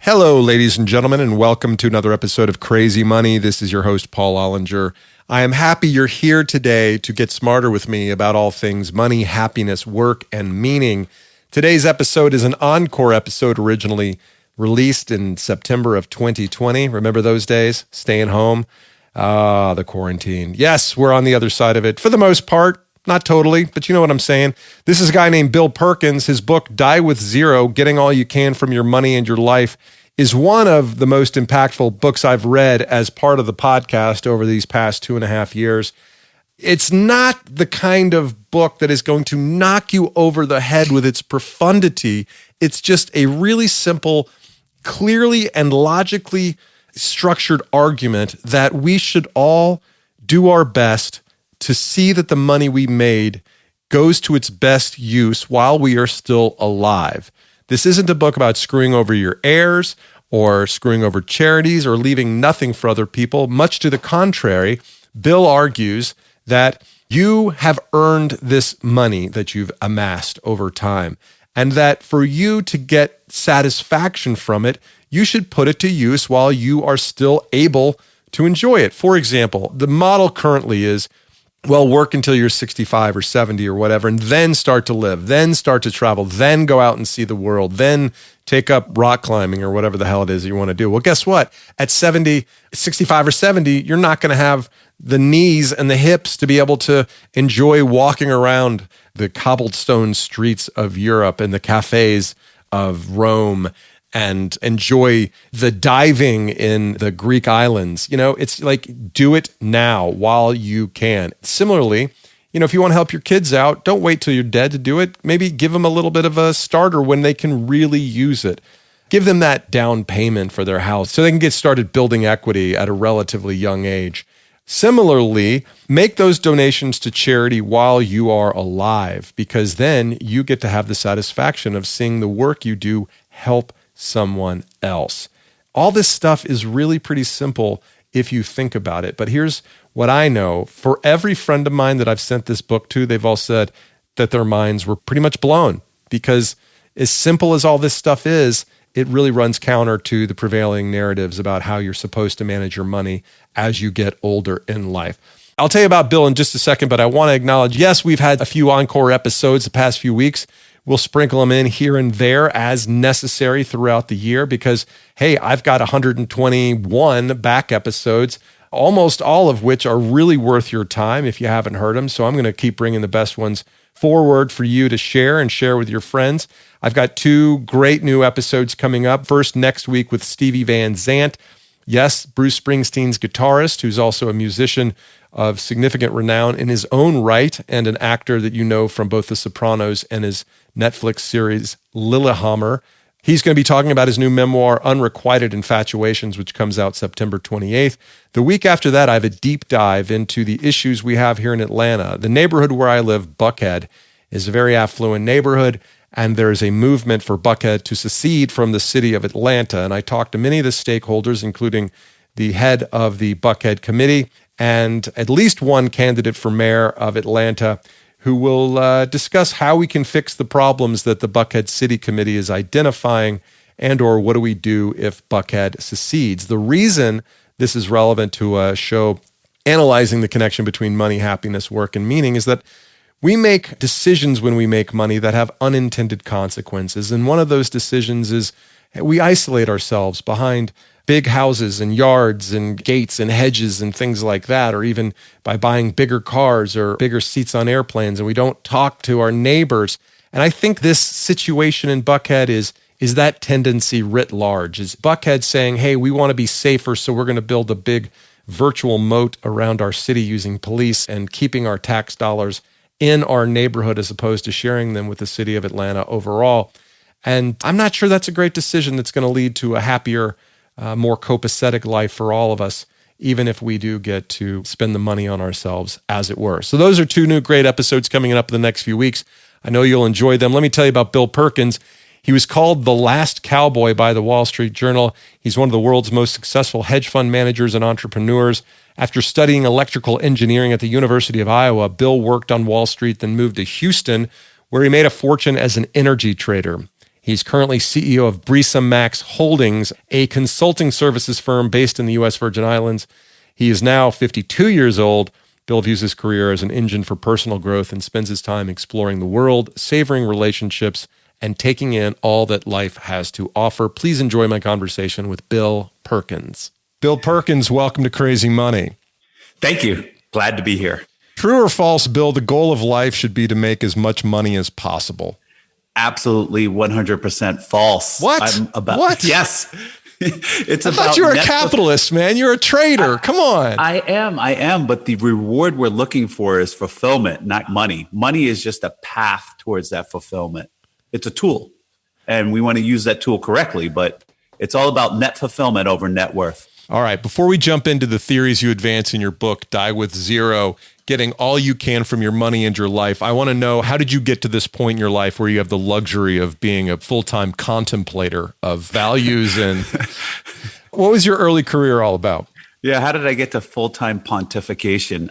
Hello, ladies and gentlemen, and welcome to another episode of Crazy Money. This is your host, Paul Ollinger. I am happy you're here today to get smarter with me about all things money, happiness, work, and meaning. Today's episode is an encore episode originally released in September of 2020. Remember those days? Staying home? The quarantine. Yes, we're on the other side of it for the most part. Not totally, but you know what I'm saying. This is a guy named Bill Perkins. His book, Die With Zero, Getting All You Can From Your Money and Your Life, is one of the most impactful books I've read as part of the podcast over these past 2.5 years. It's not the kind of book that is going to knock you over the head with its profundity. It's just a really simple, clearly and logically structured argument that we should all do our best to see that the money we made goes to its best use while we are still alive. This isn't a book about screwing over your heirs or screwing over charities or leaving nothing for other people. Much to the contrary, Bill argues that you have earned this money that you've amassed over time, and that for you to get satisfaction from it, you should put it to use while you are still able to enjoy it. For example, the model currently is, well, work until you're 65 or 70 or whatever, and then start to live, then start to travel, then go out and see the world, then take up rock climbing or whatever the hell it is you want to do. Well, guess what? At 65 or 70, you're not going to have the knees and the hips to be able to enjoy walking around the cobblestone streets of Europe and the cafes of Rome and enjoy the diving in the Greek islands. You know, it's like, do it now while you can. Similarly, you know, if you want to help your kids out, don't wait till you're dead to do it. Maybe give them a little bit of a starter when they can really use it. Give them that down payment for their house so they can get started building equity at a relatively young age. Similarly, make those donations to charity while you are alive, because then you get to have the satisfaction of seeing the work you do help someone else. All this stuff is really pretty simple if you think about it. But here's what I know. For every friend of mine that I've sent this book to, they've all said that their minds were pretty much blown, because as simple as all this stuff is, it really runs counter to the prevailing narratives about how you're supposed to manage your money as you get older in life. I'll tell you about Bill in just a second, but I want to acknowledge, yes, we've had a few encore episodes the past few weeks. We'll sprinkle them in here and there as necessary throughout the year because, hey, I've got 121 back episodes, almost all of which are really worth your time if you haven't heard them. So I'm going to keep bringing the best ones forward for you to share and share with your friends. I've got 2 great new episodes coming up. First, next week with Stevie Van Zandt. Yes, Bruce Springsteen's guitarist, who's also a musician of significant renown in his own right and an actor that you know from both The Sopranos and his Netflix series Lillehammer. He's going to be talking about his new memoir, Unrequited Infatuations, which comes out September 28th. The week after that, I have a deep dive into the issues we have here in Atlanta. The neighborhood where I live, Buckhead, is a very affluent neighborhood, and there is a movement for Buckhead to secede from the city of Atlanta. And I talked to many of the stakeholders, including the head of the Buckhead Committee and at least one candidate for mayor of Atlanta, who will discuss how we can fix the problems that the Buckhead City Committee is identifying, and or what do we do if Buckhead secedes. The reason this is relevant to a show analyzing the connection between money, happiness, work, and meaning is that we make decisions when we make money that have unintended consequences. And one of those decisions is we isolate ourselves behind big houses and yards and gates and hedges and things like that, or even by buying bigger cars or bigger seats on airplanes, and we don't talk to our neighbors. And I think this situation in Buckhead is that tendency writ large. Is Buckhead saying, hey, we want to be safer, so we're going to build a big virtual moat around our city using police and keeping our tax dollars in our neighborhood as opposed to sharing them with the city of Atlanta overall. And I'm not sure that's a great decision that's going to lead to a happier, more copacetic life for all of us, even if we do get to spend the money on ourselves, as it were. So those are 2 new great episodes coming up in the next few weeks. I know you'll enjoy them. Let me tell you about Bill Perkins. He was called the last cowboy by the Wall Street Journal. He's one of the world's most successful hedge fund managers and entrepreneurs. After studying electrical engineering at the University of Iowa, Bill worked on Wall Street, then moved to Houston, where he made a fortune as an energy trader. He's currently CEO of Brisa Max Holdings, a consulting services firm based in the U.S. Virgin Islands. He is now 52 years old. Bill views his career as an engine for personal growth and spends his time exploring the world, savoring relationships, and taking in all that life has to offer. Please enjoy my conversation with Bill Perkins. Bill Perkins, welcome to Crazy Money. Thank you. Glad to be here. True or false, Bill, the goal of life should be to make as much money as possible? Absolutely 100% false. What? What? Yes. I thought you were a capitalist, man. You're a trader. Come on. I am. But the reward we're looking for is fulfillment, not money. Money is just a path towards that fulfillment. It's a tool. And we want to use that tool correctly, but it's all about net fulfillment over net worth. All right. Before we jump into the theories you advance in your book, Die with Zero, getting all you can from your money and your life, I want to know, how did you get to this point in your life where you have the luxury of being a full-time contemplator of values? And what was your early career all about? Yeah, how did I get to full-time pontification?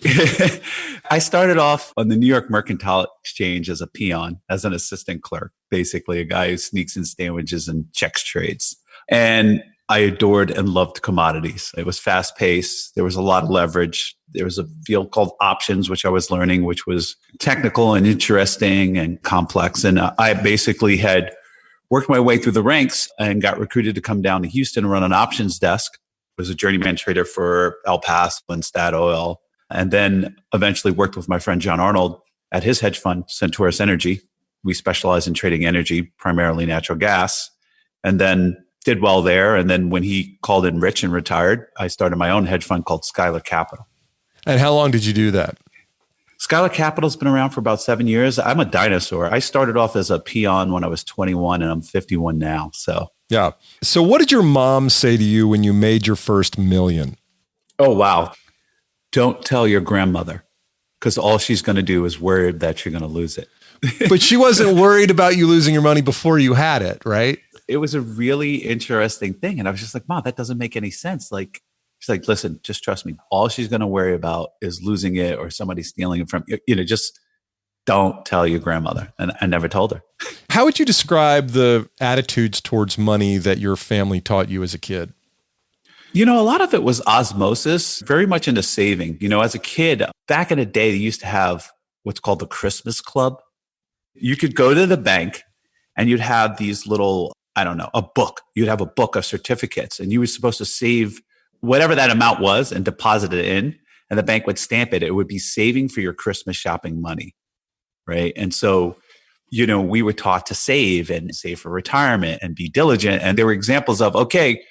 I started off on the New York Mercantile Exchange as a peon, as an assistant clerk, basically a guy who sneaks in sandwiches and checks trades. And I adored and loved commodities. It was fast-paced. There was a lot of leverage. There was a field called options, which I was learning, which was technical and interesting and complex. And I basically had worked my way through the ranks and got recruited to come down to Houston and run an options desk. I was a journeyman trader for El Paso and Statoil. And then eventually worked with my friend John Arnold at his hedge fund, Centaurus Energy. We specialize in trading energy, primarily natural gas. And then did well there. And then when he called in rich and retired, I started my own hedge fund called Skylar Capital. And how long did you do that? Skylar Capital's been around for about 7 years. I'm a dinosaur. I started off as a peon when I was 21 and I'm 51 now. Yeah. So what did your mom say to you when you made your first million? Oh, wow. Don't tell your grandmother, because all she's going to do is worry that you're going to lose it. But she wasn't worried about you losing your money before you had it, right? It was a really interesting thing. And I was just like, Mom, that doesn't make any sense. She's like, listen, just trust me. All she's going to worry about is losing it or somebody stealing it from you. Just don't tell your grandmother. And I never told her. How would you describe the attitudes towards money that your family taught you as a kid? A lot of it was osmosis, very much into saving. As a kid, back in the day, they used to have what's called the Christmas Club. You could go to the bank and you'd have these little, a book. You'd have a book of certificates and you were supposed to save whatever that amount was and deposit it in, and the bank would stamp it. It would be saving for your Christmas shopping money, right? And so, we were taught to save and save for retirement and be diligent. And there were examples of, okay,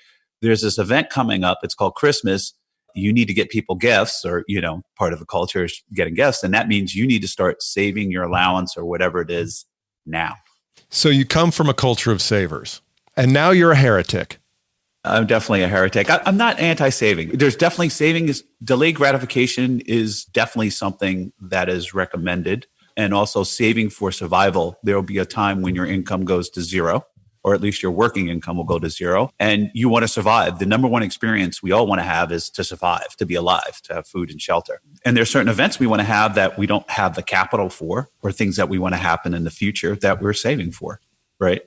there's this event coming up. It's called Christmas. You need to get people gifts, or, part of the culture is getting gifts. And that means you need to start saving your allowance or whatever it is now. So you come from a culture of savers, and now you're a heretic. I'm definitely a heretic. I'm not anti-saving. There's definitely saving. Delayed gratification is definitely something that is recommended. And also saving for survival. There will be a time when your income goes to zero, or at least your working income will go to zero, and you want to survive. The number one experience we all want to have is to survive, to be alive, to have food and shelter. And there's certain events we want to have that we don't have the capital for, or things that we want to happen in the future that we're saving for, right?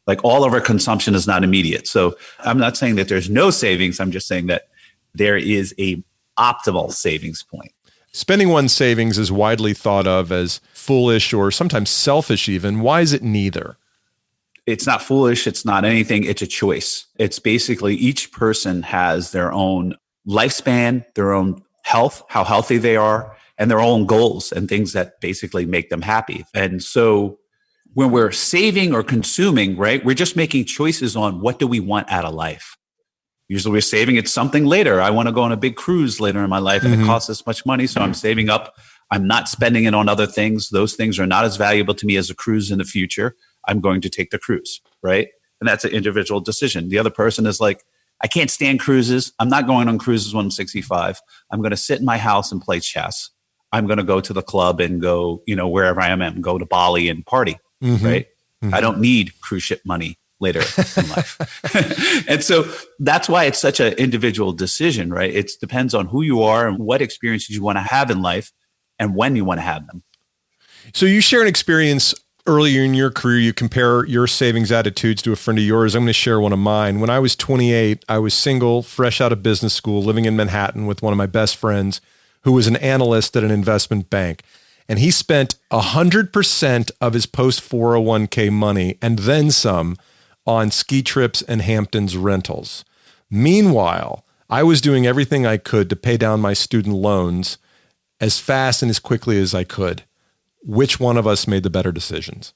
Like all of our consumption is not immediate. So I'm not saying that there's no savings. I'm just saying that there is a optimal savings point. Spending one's savings is widely thought of as foolish or sometimes selfish even. Why is it neither? It's not foolish. It's not anything. It's a choice. It's basically each person has their own lifespan, their own health, how healthy they are, and their own goals and things that basically make them happy. And so when we're saving or consuming, right, we're just making choices on what do we want out of life. Usually we're saving it's something later. I want to go on a big cruise later in my life and it costs this much money. So I'm saving up. I'm not spending it on other things. Those things are not as valuable to me as a cruise in the future. I'm going to take the cruise, right? And that's an individual decision. The other person is like, I can't stand cruises. I'm not going on cruises when I'm 65. I'm going to sit in my house and play chess. I'm going to go to the club and go, wherever I am and go to Bali and party, right? I don't need cruise ship money later in life. And so that's why it's such an individual decision, right? It depends on who you are and what experiences you want to have in life and when you want to have them. So you share an experience earlier in your career, you compare your savings attitudes to a friend of yours. I'm going to share one of mine. When I was 28, I was single, fresh out of business school, living in Manhattan with one of my best friends who was an analyst at an investment bank. And he spent 100% of his post 401k money and then some on ski trips and Hamptons rentals. Meanwhile, I was doing everything I could to pay down my student loans as fast and as quickly as I could. Which one of us made the better decisions?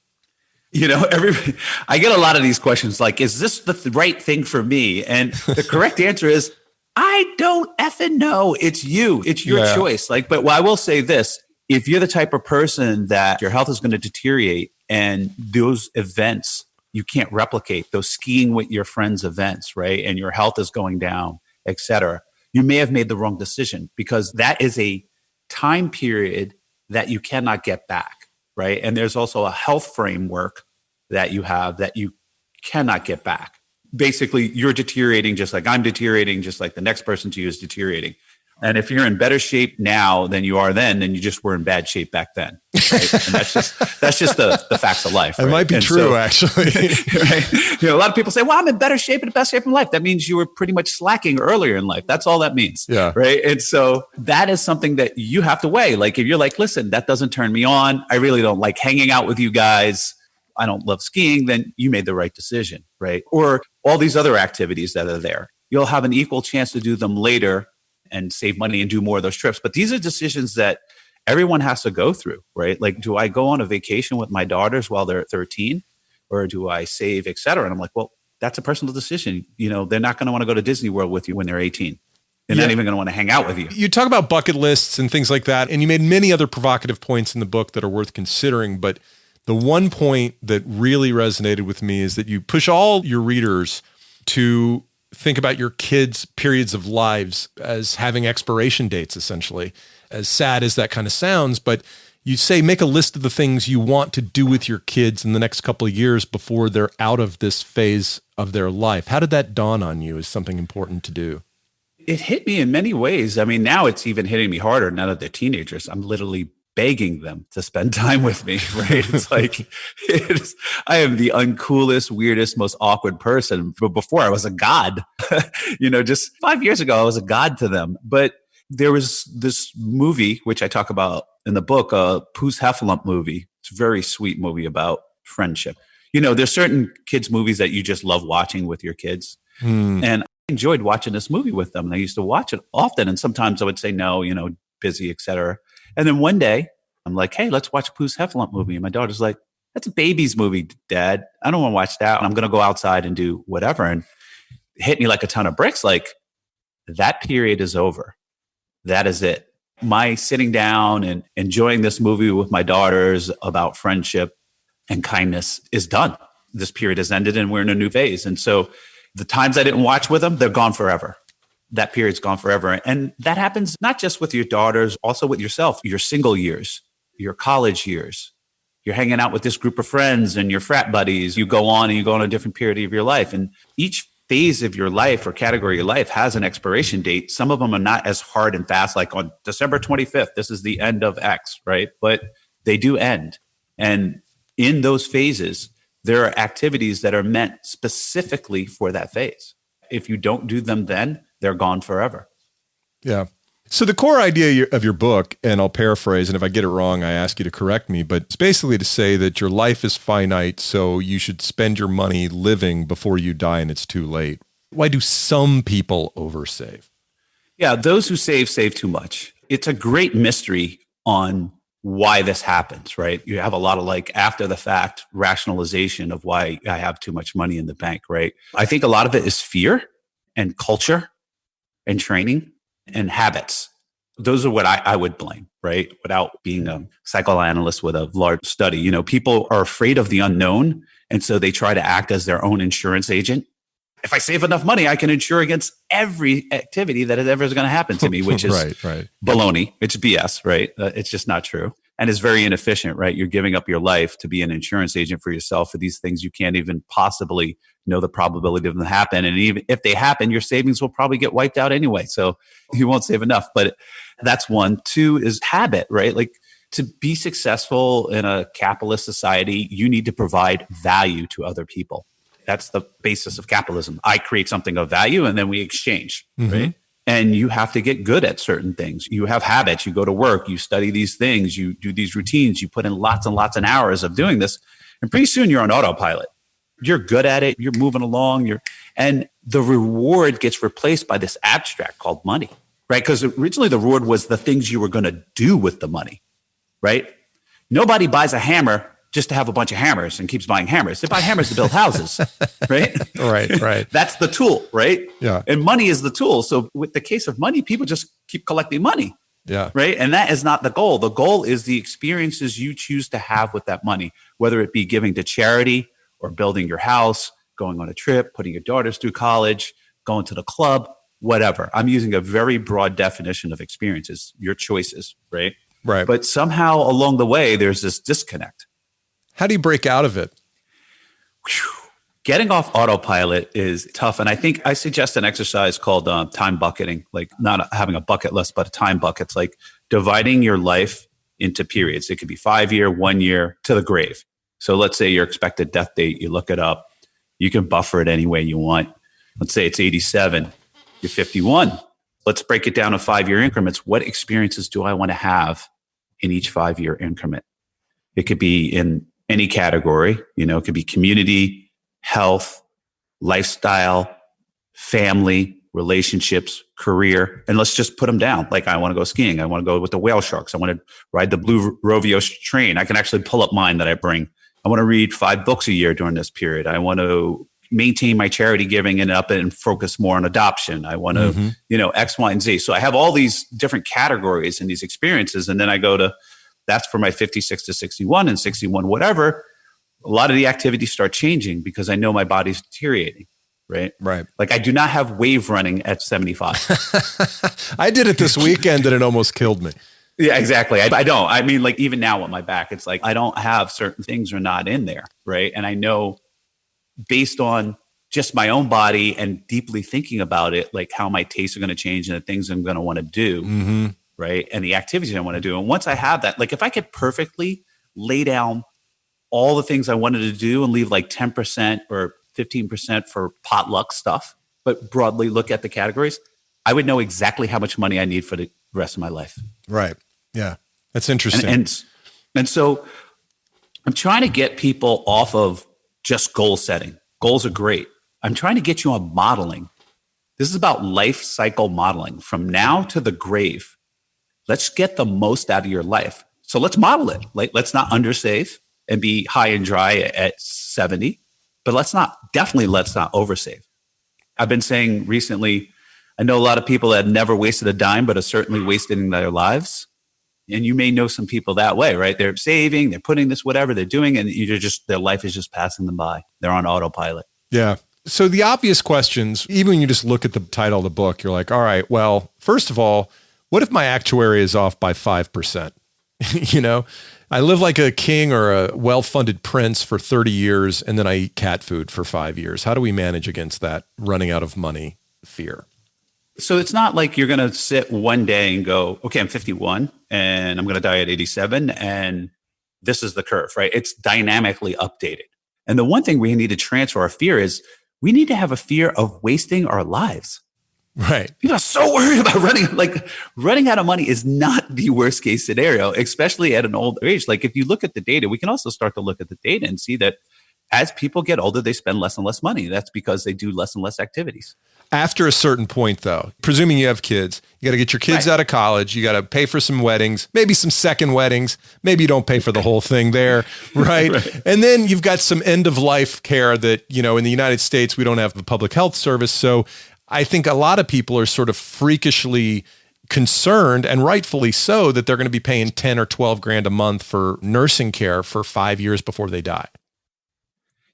I get a lot of these questions like, is this the right thing for me? And the correct answer is, I don't effing know. It's you. It's your choice. But I will say this. If you're the type of person that your health is going to deteriorate and those events you can't replicate, those skiing with your friends events, right? And your health is going down, et cetera, you may have made the wrong decision because that is a time period that you cannot get back, right? And there's also a health framework that you have that you cannot get back. Basically, you're deteriorating just like I'm deteriorating, just like the next person to you is deteriorating. And if you're in better shape now than you are then you just were in bad shape back then. Right? And that's just the facts of life. Right? It might be true, actually. Right? A lot of people say, well, I'm in better shape, in the best shape in life. That means you were pretty much slacking earlier in life. That's all that means. Yeah. Right. And so that is something that you have to weigh. Like if you're like, listen, that doesn't turn me on. I really don't like hanging out with you guys. I don't love skiing. Then you made the right decision. Right. Or all these other activities that are there. You'll have an equal chance to do them later and save money and do more of those trips. But these are decisions that everyone has to go through, right? Like, do I go on a vacation with my daughters while they're 13 or do I save, et cetera? And I'm like, well, that's a personal decision. They're not going to want to go to Disney World with you when they're 18. They're not even going to want to hang out with you. You talk about bucket lists and things like that. And you made many other provocative points in the book that are worth considering. But the one point that really resonated with me is that you push all your readers to think about your kids' periods of lives as having expiration dates, essentially, as sad as that kind of sounds. But you say, make a list of the things you want to do with your kids in the next couple of years before they're out of this phase of their life. How did that dawn on you as something important to do? It hit me in many ways. I mean, now it's even hitting me harder now that they're teenagers. I'm literally begging them to spend time with me, right? It's like, I am the uncoolest, weirdest, most awkward person. But before I was a god, just 5 years ago, I was a god to them. But there was this movie, which I talk about in the book, a Poos Heffalump movie. It's a very sweet movie about friendship. There's certain kids' movies that you just love watching with your kids. And I enjoyed watching this movie with them. And I used to watch it often. And sometimes I would say, no, busy, et cetera. And then one day I'm like, hey, let's watch a Poos Heffalump movie. And my daughter's like, that's a baby's movie, Dad. I don't want to watch that. I'm going to go outside and do whatever. And it hit me like a ton of bricks. Like, that period is over. That is it. My sitting down and enjoying this movie with my daughters about friendship and kindness is done. This period has ended and we're in a new phase. And so the times I didn't watch with them, they're gone forever. That period's gone forever. And that happens not just with your daughters, also with yourself, your single years, your college years. You're hanging out with this group of friends and your frat buddies. You go on a different period of your life. And each phase of your life or category of your life has an expiration date. Some of them are not as hard and fast, like on December 25th, this is the end of X, right? But they do end. And in those phases, there are activities that are meant specifically for that phase. If you don't do them then, they're gone forever. Yeah. So the core idea of your book, and I'll paraphrase, and if I get it wrong, I ask you to correct me, but it's basically to say that your life is finite, so you should spend your money living before you die and it's too late. Why do some people oversave? Yeah, those who save too much. It's a great mystery on why this happens, right? You have a lot of after the fact rationalization of why I have too much money in the bank, right? I think a lot of it is fear and culture and training and habits. Those are what I would blame, right? Without being a psychoanalyst with a large study. People are afraid of the unknown. And so they try to act as their own insurance agent. If I save enough money, I can insure against every activity that is ever going to happen to me, which is right. baloney. It's BS, right? It's just not true. And it's very inefficient, right? You're giving up your life to be an insurance agent for yourself for these things you can't even possibly know the probability of them happen. And even if they happen, your savings will probably get wiped out anyway. So you won't save enough. But that's one. Two is habit, right? Like To be successful in a capitalist society, you need to provide value to other people. That's the basis of capitalism. I create something of value and then we exchange, right? And you have to get good at certain things. You have habits. You go to work. You study these things. You do these routines. You put in lots and lots of hours of doing this. And pretty soon you're on autopilot. You're good at it. You're moving along. And the reward gets replaced by this abstract called money, right? Because originally the reward was the things you were going to do with the money, right? Nobody buys a hammer just to have a bunch of hammers and keeps buying hammers. They buy hammers to build houses, right? Right. That's the tool, right? Yeah. And money is the tool. So with the case of money, people just keep collecting money. Yeah. Right. And that is not the goal. The goal is the experiences you choose to have with that money, whether it be giving to charity or building your house, going on a trip, putting your daughters through college, going to the club, whatever. I'm using a very broad definition of experiences, your choices, right? Right. But somehow along the way, there's this disconnect. How do you break out of it? Getting off autopilot is tough. And I think I suggest an exercise called time bucketing, like not having a bucket list, but a time bucket. It's like dividing your life into periods. It could be 5 year, 1 year to the grave. So let's say your expected death date, you look it up. You can buffer it any way you want. Let's say it's 87, you're 51. Let's break it down to 5 year increments. What experiences do I want to have in each 5 year increment? It could be in any category, it could be community, health, lifestyle, family, relationships, career, and let's just put them down. Like I want to go skiing. I want to go with the whale sharks. I want to ride the blue Rovio train. I can actually pull up mine that I bring. I want to read 5 books a year during this period. I want to maintain my charity giving and focus more on adoption. I want to, X, Y, and Z. So I have all these different categories and these experiences. And then I go to, that's for my 56 to 61 and 61, whatever. A lot of the activities start changing because I know my body's deteriorating, right? Right. Like I do not have wave running at 75. I did it this weekend and it almost killed me. Yeah, exactly. I don't. I mean, like even now with my back, it's like I don't have certain things are not in there, right? And I know based on just my own body and deeply thinking about it, like how my tastes are going to change and the things I'm going to want to do, right? And the activities I want to do. And once I have that, like if I could perfectly lay down all the things I wanted to do and leave like 10% or 15% for potluck stuff, but broadly look at the categories, I would know exactly how much money I need for the rest of my life. Right. Yeah. That's interesting. And so I'm trying to get people off of just goal setting. Goals are great. I'm trying to get you on modeling. This is about life cycle modeling from now to the grave. Let's get the most out of your life. So let's model it. Like, let's not undersave and be high and dry at 70, but let's not oversave. I've been saying recently, I know a lot of people that never wasted a dime, but are certainly wasting their lives. And you may know some people that way, right? They're saving, they're putting this, whatever they're doing, and their life is just passing them by. They're on autopilot. Yeah. So the obvious questions, even when you just look at the title of the book, you're like, all right, well, first of all, what if my actuary is off by 5%? I live like a king or a well-funded prince for 30 years, and then I eat cat food for 5 years. How do we manage against that running out of money fear? So it's not like you're going to sit one day and go, okay, I'm 51 and I'm going to die at 87 and this is the curve, right? It's dynamically updated. And the one thing we need to transfer our fear is we need to have a fear of wasting our lives. Right. People are so worried about running out of money is not the worst case scenario, especially at an older age. Like if you look at the data, we can also start to look at the data and see that as people get older, they spend less and less money. That's because they do less and less activities. After a certain point, though, presuming you have kids, you got to get your kids out of college. You got to pay for some weddings, maybe some second weddings. Maybe you don't pay for the whole thing there, right? And then you've got some end of life care that, in the United States, we don't have a public health service. So I think a lot of people are sort of freakishly concerned, and rightfully so, that they're going to be paying 10 or 12 grand a month for nursing care for 5 years before they die.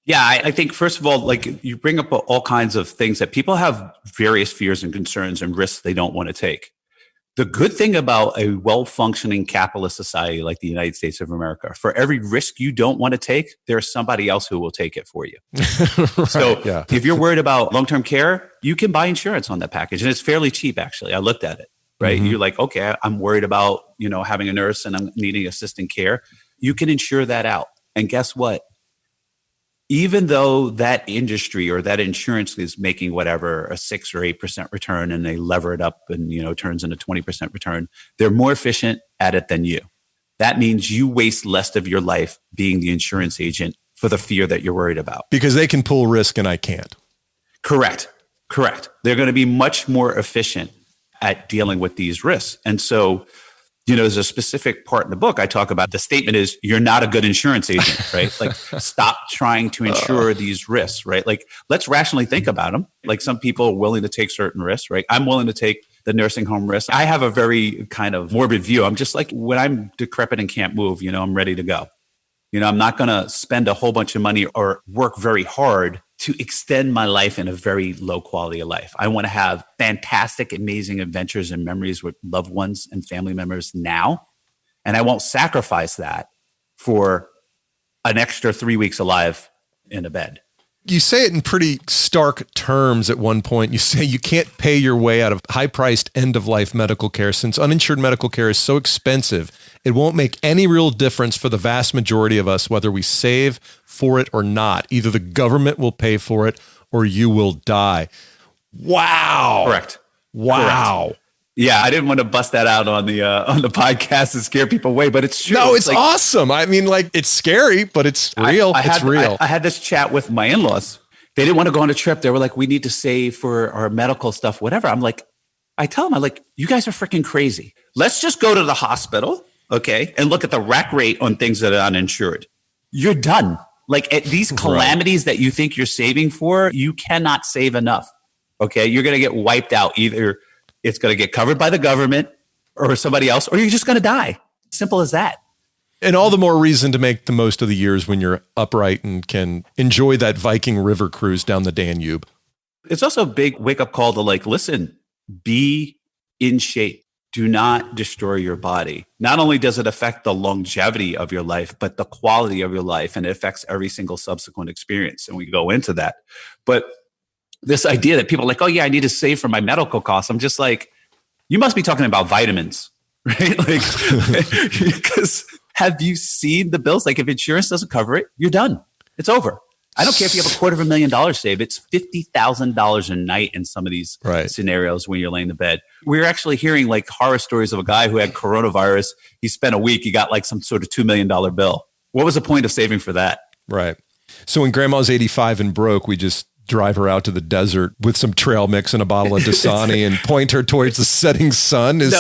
Yeah, I think, first of all, like you bring up all kinds of things that people have various fears and concerns and risks they don't want to take. The good thing about a well-functioning capitalist society like the United States of America, for every risk you don't want to take, there's somebody else who will take it for you. If you're worried about long-term care, you can buy insurance on that package. And it's fairly cheap, actually. I looked at it. right? Mm-hmm. You're like, okay, I'm worried about, having a nurse and I'm needing assistant care. You can insure that out. And guess what? Even though that industry or that insurance is making whatever a 6 or 8% return and they lever it up and, turns into 20% return, they're more efficient at it than you. That means you waste less of your life being the insurance agent for the fear that you're worried about. Because they can pull risk and I can't. Correct. They're going to be much more efficient at dealing with these risks. And so, there's a specific part in the book I talk about. The statement is, you're not a good insurance agent, right? Like, stop trying to insure these risks, right? Like, let's rationally think about them. Like, some people are willing to take certain risks, right? I'm willing to take the nursing home risk. I have a very kind of morbid view. I'm just like, when I'm decrepit and can't move, I'm ready to go. I'm not going to spend a whole bunch of money or work very hard to extend my life in a very low quality of life. I want to have fantastic, amazing adventures and memories with loved ones and family members now. And I won't sacrifice that for an extra 3 weeks alive in a bed. You say it in pretty stark terms at one point. You say you can't pay your way out of high-priced end-of-life medical care since uninsured medical care is so expensive. It won't make any real difference for the vast majority of us whether we save for it or not. Either the government will pay for it or you will die. Wow. Correct. Wow. Correct. Yeah, I didn't want to bust that out on the podcast and scare people away, but it's true. No, it's like, awesome. I mean, like, it's scary, but it's real. It's real. I had this chat with my in-laws. They didn't want to go on a trip. They were like, we need to save for our medical stuff, whatever. I tell them, you guys are freaking crazy. Let's just go to the hospital, okay, and look at the rack rate on things that are uninsured. You're done. Like, at these calamities that you think you're saving for, you cannot save enough, okay? You're going to get wiped out. Either it's going to get covered by the government or somebody else, or you're just going to die. Simple as that. And all the more reason to make the most of the years when you're upright and can enjoy that Viking river cruise down the Danube. It's also a big wake-up call to listen, be in shape. Do not destroy your body. Not only does it affect the longevity of your life, but the quality of your life, and it affects every single subsequent experience. And we go into that. But this idea that people are like, oh yeah, I need to save for my medical costs. I'm just like, you must be talking about vitamins, right? Because have you seen the bills? Like, if insurance doesn't cover it, you're done. It's over. I don't care if you have $250,000 saved. It's $50,000 a night in some of these scenarios when you're laying in bed. We're actually hearing horror stories of a guy who had coronavirus. He spent a week. He got some sort of $2 million bill. What was the point of saving for that? Right. So when grandma's 85 and broke, we just drive her out to the desert with some trail mix and a bottle of Dasani and point her towards the setting sun. It's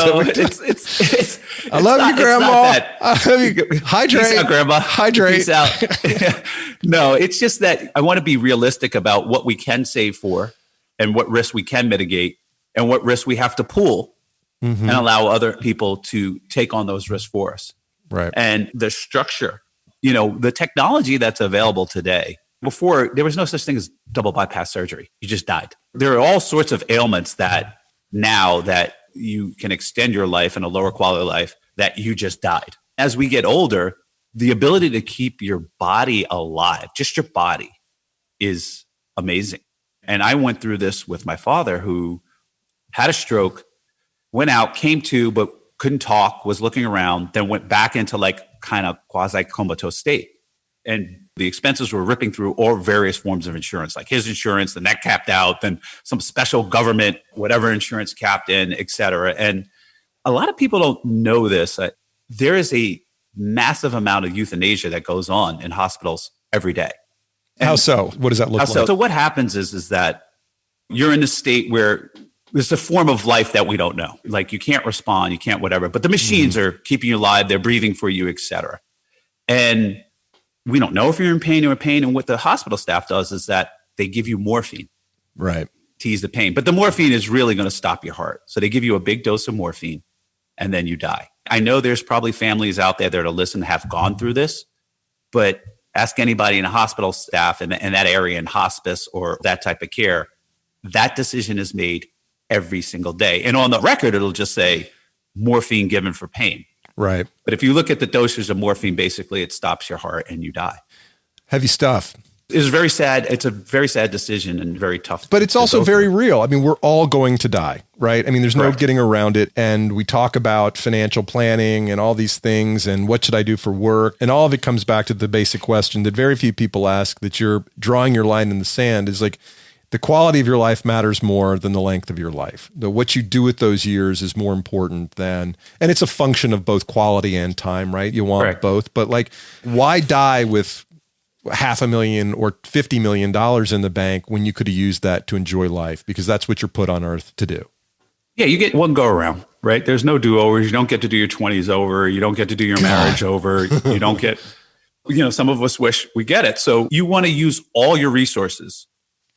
I love you, Grandma. I love you. Hydrate. Peace out, Grandma. Hydrate. Peace out. No, it's just that I want to be realistic about what we can save for and what risks we can mitigate and what risks we have to pool and allow other people to take on those risks for us. Right. And the structure, the technology that's available today. Before, there was no such thing as double bypass surgery. You just died. There are all sorts of ailments that now that you can extend your life and a lower quality of life that you just died. As we get older, the ability to keep your body alive, just your body, is amazing. And I went through this with my father, who had a stroke, went out, came to, but couldn't talk, was looking around, then went back into kind of quasi-comatose state. And the expenses were ripping through all various forms of insurance, like his insurance, then that capped out, then some special government, whatever insurance capped in, et cetera. And a lot of people don't know this. There is a massive amount of euthanasia that goes on in hospitals every day. And how so? What does that look like? So what happens is that you're in a state where there's a form of life that we don't know. Like, you can't respond, you can't whatever, but the machines are keeping you alive, they're breathing for you, et cetera. And we don't know if you're in pain or pain. And what the hospital staff does is that they give you morphine. Right. To ease the pain. But the morphine is really going to stop your heart. So they give you a big dose of morphine and then you die. I know there's probably families out there that are listening that have gone through this, but ask anybody in a hospital staff in that area in hospice or that type of care, that decision is made every single day. And on the record, it'll just say morphine given for pain. Right. But if you look at the dosage of morphine, basically it stops your heart and you die. Heavy stuff. It's very sad. It's a very sad decision and very tough. But it's also very real. I mean, we're all going to die, right? I mean, there's no getting around it. And we talk about financial planning and all these things and what should I do for work? And all of it comes back to the basic question that very few people ask, that you're drawing your line in the sand, is like, the quality of your life matters more than the length of your life. What you do with those years is more important than, and it's a function of both quality and time, right? You want both, but like, why die with $500,000 or $50 million in the bank when you could have used that to enjoy life? Because that's what you're put on earth to do. Yeah, you get one go around, right? There's no do-overs. You don't get to do your 20s over. You don't get to do your marriage over. You don't get, some of us wish we get it. So you want to use all your resources,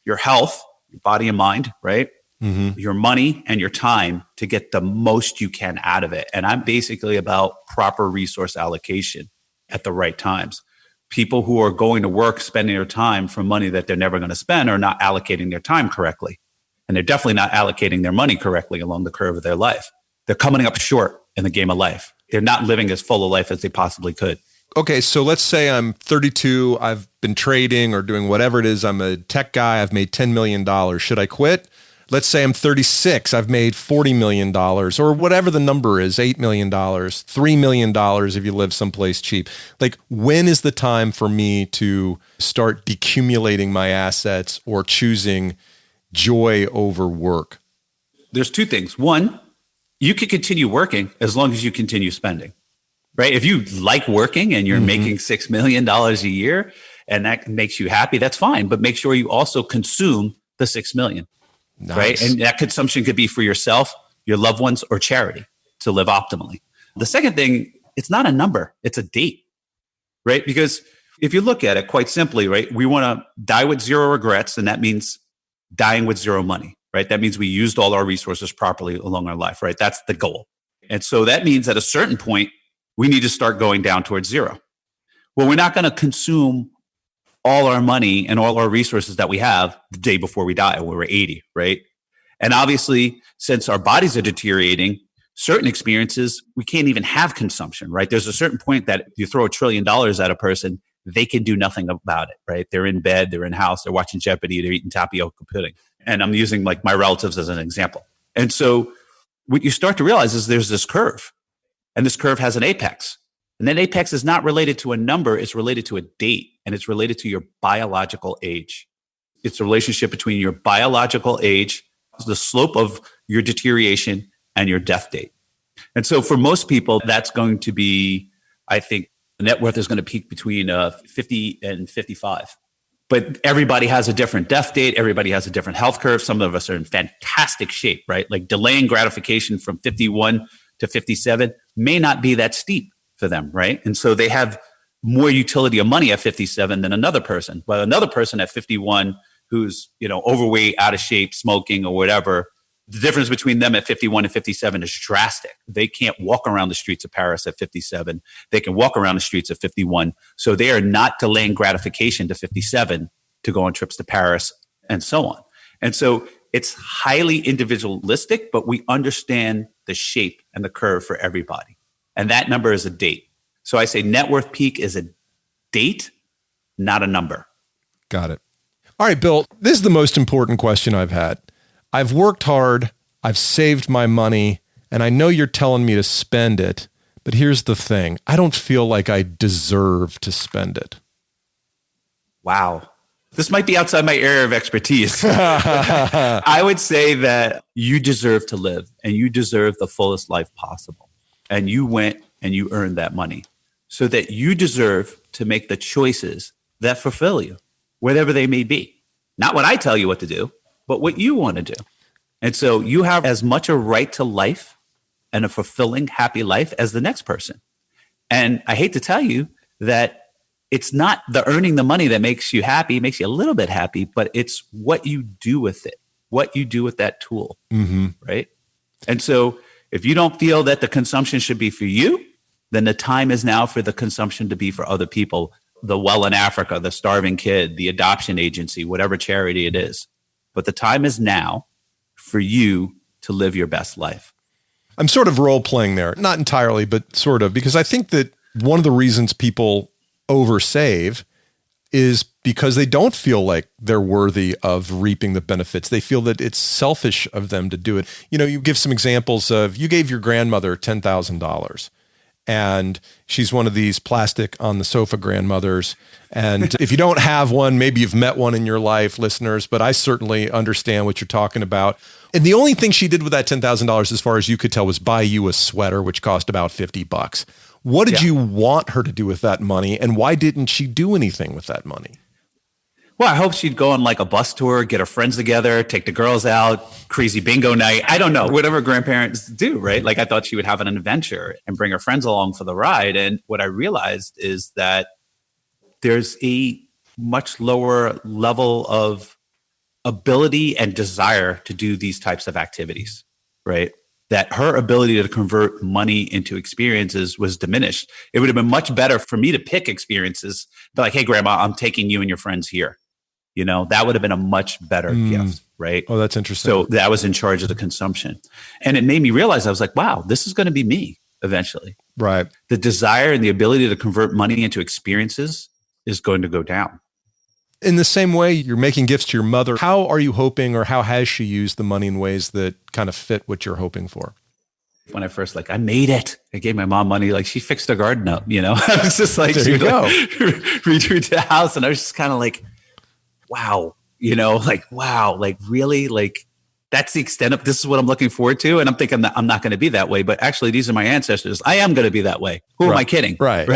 your health, your body and mind, right? Mm-hmm. Your money and your time to get the most you can out of it. And I'm basically about proper resource allocation at the right times. People who are going to work, spending their time for money that they're never going to spend, are not allocating their time correctly. And they're definitely not allocating their money correctly along the curve of their life. They're coming up short in the game of life. They're not living as full a life as they possibly could. Okay, so let's say I'm 32, I've been trading or doing whatever it is, I'm a tech guy, I've made $10 million. Should I quit? Let's say I'm 36, I've made $40 million, or whatever the number is, $8 million, $3 million if you live someplace cheap. Like, when is the time for me to start decumulating my assets or choosing joy over work? There's two things. One, you can continue working as long as you continue spending. Right? If you like working and you're making $6 million a year and that makes you happy, that's fine. But make sure you also consume the $6 million. Nice. Right? And that consumption could be for yourself, your loved ones, or charity to live optimally. The second thing, it's not a number, it's a date. Right? Because if you look at it quite simply, right, we want to die with zero regrets, and that means dying with zero money. Right? That means we used all our resources properly along our life. Right? That's the goal. And so that means at a certain point, we need to start going down towards zero. Well, we're not going to consume all our money and all our resources that we have the day before we die, when we're 80, right? And obviously, since our bodies are deteriorating, certain experiences, we can't even have consumption, right? There's a certain point that you throw $1 trillion at a person, they can do nothing about it, right? They're in bed, they're in house, they're watching Jeopardy, they're eating tapioca pudding. And I'm using like my relatives as an example. And so what you start to realize is there's this curve. And this curve has an apex. And that apex is not related to a number, it's related to a date, and it's related to your biological age. It's a relationship between your biological age, the slope of your deterioration, and your death date. And so for most people, that's going to be, I think, the net worth is going to peak between 50 and 55. But everybody has a different death date. Everybody has a different health curve. Some of us are in fantastic shape, right? Like delaying gratification from 51 to 57 may not be that steep for them, right? And so they have more utility of money at 57 than another person. But another person at 51 who's, overweight, out of shape, smoking or whatever, the difference between them at 51 and 57 is drastic. They can't walk around the streets of Paris at 57. They can walk around the streets at 51. So they are not delaying gratification to 57 to go on trips to Paris and so on. And so it's highly individualistic, but we understand the shape and the curve for everybody. And that number is a date. So I say net worth peak is a date, not a number. Got it. All right, Bill, this is the most important question I've had. I've worked hard, I've saved my money, and I know you're telling me to spend it, but here's the thing. I don't feel like I deserve to spend it. Wow. This might be outside my area of expertise. I would say that you deserve to live and you deserve the fullest life possible. And you went and you earned that money so that you deserve to make the choices that fulfill you, whatever they may be. Not what I tell you what to do, but what you want to do. And so you have as much a right to life and a fulfilling, happy life as the next person. And I hate to tell you that it's not the earning the money that makes you happy, makes you a little bit happy, but it's what you do with it, what you do with that tool, right? And so if you don't feel that the consumption should be for you, then the time is now for the consumption to be for other people, the well in Africa, the starving kid, the adoption agency, whatever charity it is. But the time is now for you to live your best life. I'm sort of role playing there, not entirely, but sort of, because I think that one of the reasons people oversave is because they don't feel like they're worthy of reaping the benefits. They feel that it's selfish of them to do it. You give some examples of, you gave your grandmother $10,000. And she's one of these plastic on the sofa grandmothers. And if you don't have one, maybe you've met one in your life, listeners, but I certainly understand what you're talking about. And the only thing she did with that $10,000, as far as you could tell, was buy you a sweater, which cost about $50. What did you want her to do with that money? And why didn't she do anything with that money? Well, I hope she'd go on like a bus tour, get her friends together, take the girls out, crazy bingo night. I don't know, whatever grandparents do, right? Like I thought she would have an adventure and bring her friends along for the ride. And what I realized is that there's a much lower level of ability and desire to do these types of activities, right? That her ability to convert money into experiences was diminished. It would have been much better for me to pick experiences. Be like, hey, grandma, I'm taking you and your friends here. That would have been a much better gift, right? Oh, that's interesting. So that was in charge of the consumption. And it made me realize, I was like, wow, this is going to be me eventually. Right. The desire and the ability to convert money into experiences is going to go down. In the same way, you're making gifts to your mother. How are you hoping, or how has she used the money in ways that kind of fit what you're hoping for? When I first, I made it. I gave my mom money. She fixed her garden up, I was just like, there you go. Redrew the house. And I was just kind of like, wow, wow, really? That's the extent of, this is what I'm looking forward to. And I'm thinking that I'm not going to be that way, but actually these are my ancestors. I am going to be that way. Who am I kidding? Right.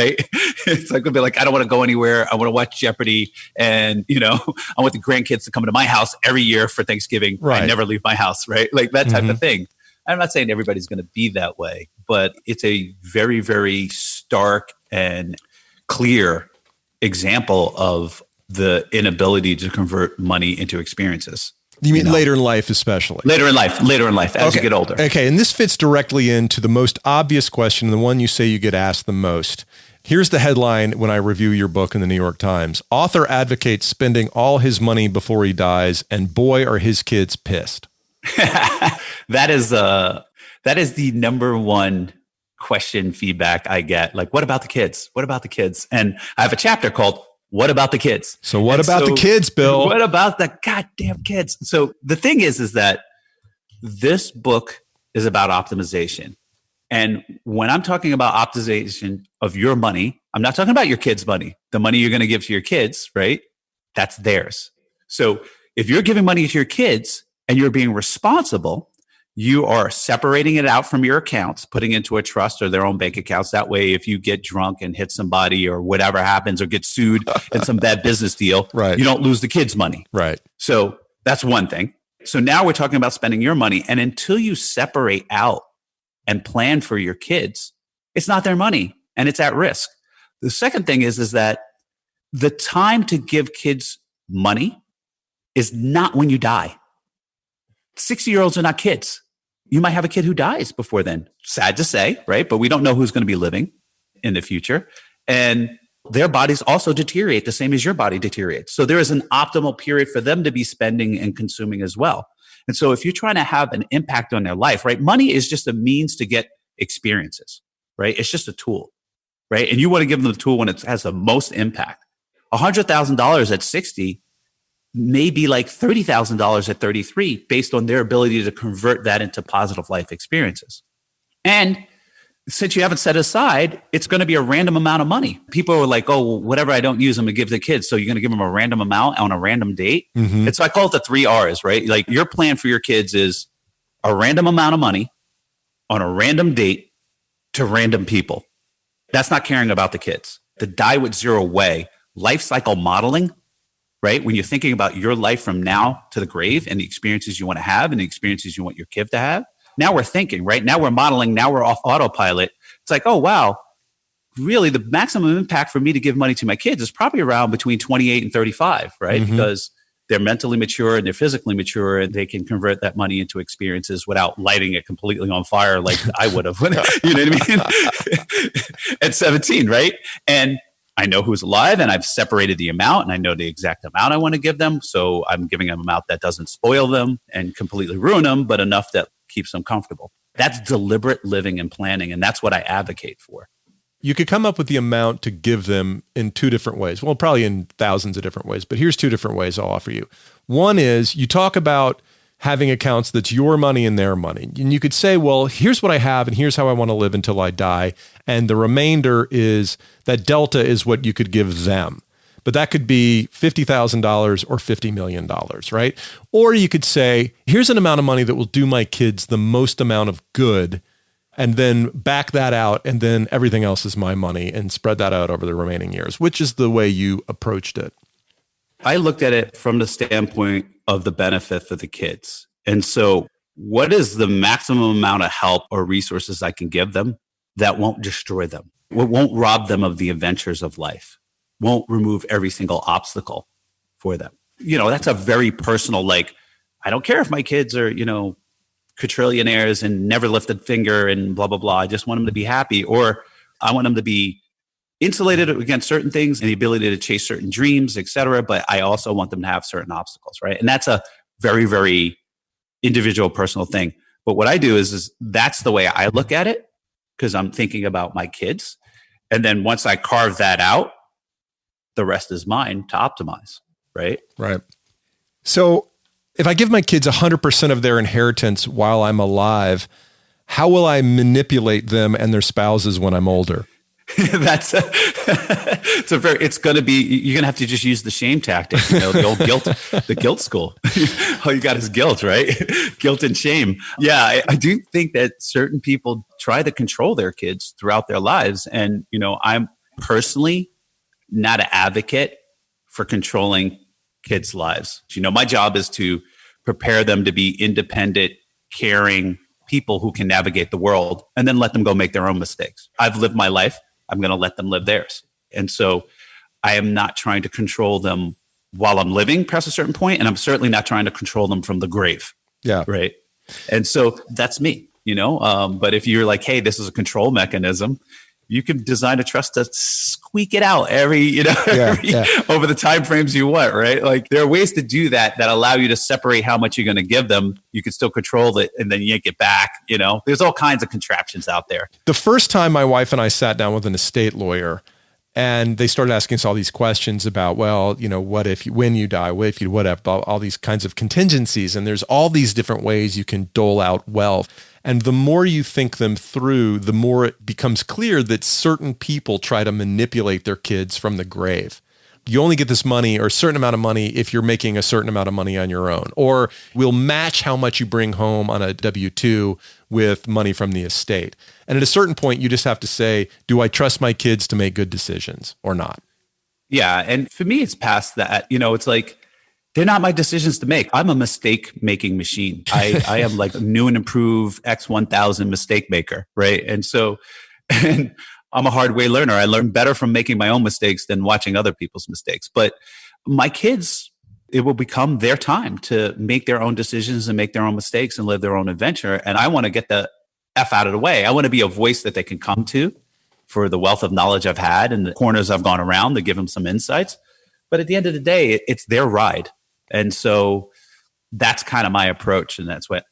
It's going to be like, I don't want to go anywhere. I want to watch Jeopardy. And, I want the grandkids to come to my house every year for Thanksgiving. Right. I never leave my house. Right. That type of thing. I'm not saying everybody's going to be that way, but it's a very, very stark and clear example of the inability to convert money into experiences. You mean later in life, especially? Later in life, as you get older. Okay, and this fits directly into the most obvious question, the one you say you get asked the most. Here's the headline when I review your book in the New York Times. Author advocates spending all his money before he dies, and boy, are his kids pissed. That is the number one question feedback I get. What about the kids? What about the kids? And I have a chapter called What About the Kids? So what about the kids, Bill? What about the goddamn kids? So the thing is that this book is about optimization. And when I'm talking about optimization of your money, I'm not talking about your kids' money. The money you're going to give to your kids, right? That's theirs. So if you're giving money to your kids and you're being responsible, you are separating it out from your accounts, putting it into a trust or their own bank accounts. That way, if you get drunk and hit somebody or whatever happens or get sued in some bad business deal, right, you don't lose the kids' money. Right. So that's one thing. So now we're talking about spending your money. And until you separate out and plan for your kids, it's not their money and it's at risk. The second thing is that the time to give kids money is not when you die. 60-year-olds are not kids. You might have a kid who dies before then. Sad to say, right? But we don't know who's going to be living in the future. And their bodies also deteriorate the same as your body deteriorates. So there is an optimal period for them to be spending and consuming as well. And so if you're trying to have an impact on their life, right? Money is just a means to get experiences, right? It's just a tool, right? And you want to give them the tool when it has the most impact. $100,000 at 60 may be like $30,000 at 33 based on their ability to convert that into positive life experiences. And since you haven't set aside, it's going to be a random amount of money. People are like, oh, well, whatever I don't use, I'm going to give the kids. So you're going to give them a random amount on a random date. Mm-hmm. And so I call it the 3 R's, right? Like your plan for your kids is a random amount of money on a random date to random people. That's not caring about the kids. The die with zero way, life cycle modeling, right? When you're thinking about your life from now to the grave and the experiences you want to have and the experiences you want your kid to have. Now we're thinking, right? Now we're modeling. Now we're off autopilot. It's like, oh, wow. Really, the maximum impact for me to give money to my kids is probably around between 28 and 35, right? Mm-hmm. Because they're mentally mature and they're physically mature and they can convert that money into experiences without lighting it completely on fire like I would have. You know what I mean? At 17, right? And I know who's alive and I've separated the amount and I know the exact amount I want to give them. So I'm giving them an amount that doesn't spoil them and completely ruin them, but enough that keeps them comfortable. That's deliberate living and planning. And that's what I advocate for. you could come up with the amount to give them in two different ways. Well, probably in thousands of different ways, but here's two different ways I'll offer you. One is you talk about having accounts that's your money and their money. And you could say, well, here's what I have and here's how I want to live until I die. And the remainder is that delta is what you could give them. But that could be $50,000 or $50 million, right? Or you could say, here's an amount of money that will do my kids the most amount of good, and then back that out, and then everything else is my money, and spread that out over the remaining years. Which is the way you approached it? I looked at it from the standpoint of the benefit for the kids. And so what is the maximum amount of help or resources I can give them that won't destroy them? What won't rob them of the adventures of life? Won't remove every single obstacle for them. That's a very personal, I don't care if my kids are, quadrillionaires and never lifted finger and blah, blah, blah. I just want them to be happy, or I want them to be insulated against certain things and the ability to chase certain dreams, et cetera. But I also want them to have certain obstacles, right? And that's a very, very individual, personal thing. But what I do is that's the way I look at it, because I'm thinking about my kids. And then once I carve that out, the rest is mine to optimize, right? Right. So if I give my kids 100% of their inheritance while I'm alive, how will I manipulate them and their spouses when I'm older? It's going to be, you're going to have to just use the shame tactic, the old the guilt school. All you got is guilt, right? Guilt and shame. Yeah, I do think that certain people try to control their kids throughout their lives. And, I'm personally not an advocate for controlling kids' lives. My job is to prepare them to be independent, caring people who can navigate the world, and then let them go make their own mistakes. I've lived my life. I'm going to let them live theirs. And so I am not trying to control them while I'm living past a certain point, and I'm certainly not trying to control them from the grave. Yeah. Right. And so that's me, but if you're like, hey, this is a control mechanism, you can design a trust to squeak it out every over the time frames you want, right? Like there are ways to do that allow you to separate how much you're going to give them. You can still control it and then yank it back. There's all kinds of contraptions out there. The first time my wife and I sat down with an estate lawyer and they started asking us all these questions about, well, what if when you die, what if you, whatever, all these kinds of contingencies. And there's all these different ways you can dole out wealth. And the more you think them through, the more it becomes clear that certain people try to manipulate their kids from the grave. You only get this money or a certain amount of money if you're making a certain amount of money on your own. Or we'll match how much you bring home on a W-2 with money from the estate. And at a certain point, you just have to say, do I trust my kids to make good decisions or not? Yeah. And for me, it's past that. It's like, they're not my decisions to make. I'm a mistake-making machine. I am like a new and improved X1000 mistake maker, right? And I'm a hard way learner. I learn better from making my own mistakes than watching other people's mistakes. But my kids, it will become their time to make their own decisions and make their own mistakes and live their own adventure. And I want to get the F out of the way. I want to be a voice that they can come to for the wealth of knowledge I've had and the corners I've gone around to give them some insights. But at the end of the day, it's their ride. And so that's kind of my approach. And that's what,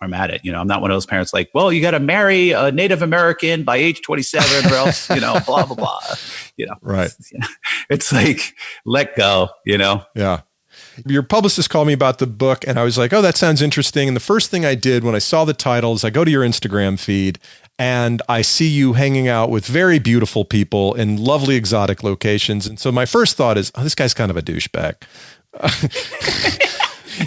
I'm at it. I'm not one of those parents like, well, you got to marry a Native American by age 27 or else, blah, blah, blah. Right. It's like, let go, Yeah. Your publicist called me about the book and I was like, oh, that sounds interesting. And the first thing I did when I saw the title is I go to your Instagram feed and I see you hanging out with very beautiful people in lovely exotic locations. And so my first thought is, oh, this guy's kind of a douchebag.